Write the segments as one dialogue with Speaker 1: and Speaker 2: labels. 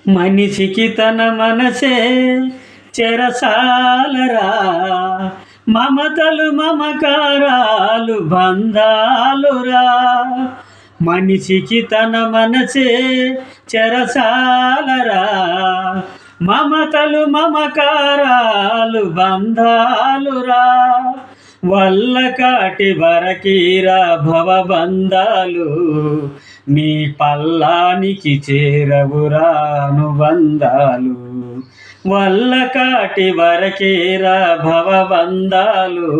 Speaker 1: మనిషికి తన మనసే చెరసాలరా, మమతలు మమకారాలు బంధాలురా. మనిషికి తన మనసే చెరసాలరా, మమతలు మమకారాలు బంధాలురా. వల్లకాటి వరకీరా భవబంధాలు, నీ పల్లానికి చేరవురా అనుబంధాలు. వల్లకాటి వరకీరా భవబంధాలు,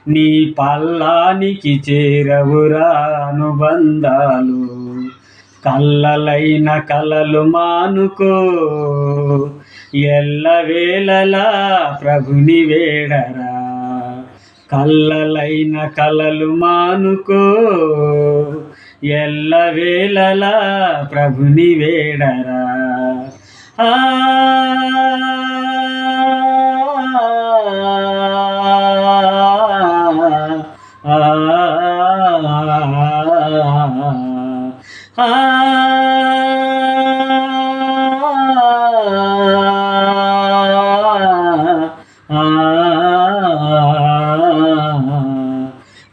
Speaker 1: నీ పల్లానికి చేరవురా అనుబంధాలు. కల్లలైన కలలు మానుకో, ఎల్లవేళలా ప్రభుని వేడరా. కల్లలైన కలలు మానుకో, ఎల్లవేళలా ప్రభుని వేడరా. ఆ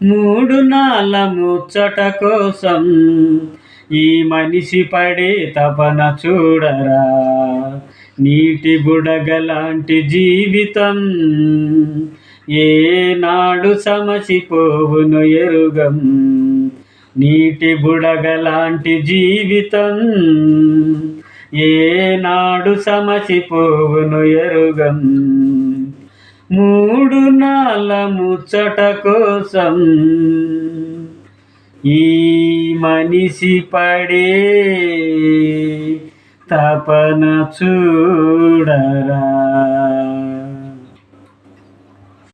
Speaker 1: మూడు నాళ్ళ ముచ్చట కోసం ఈ మనిషి పడే తపన చూడరా. నీటి బుడగలాంటి జీవితం ఏనాడు సమసిపోవును ఎరుగం. నీటి బుడగలాంటి జీవితం ఏనాడు సమసిపోవును ఎరుగం. మూడు నాళ్ళ ముచ్చట కోసం ఈ మనిషి పడే తపన చూడరా.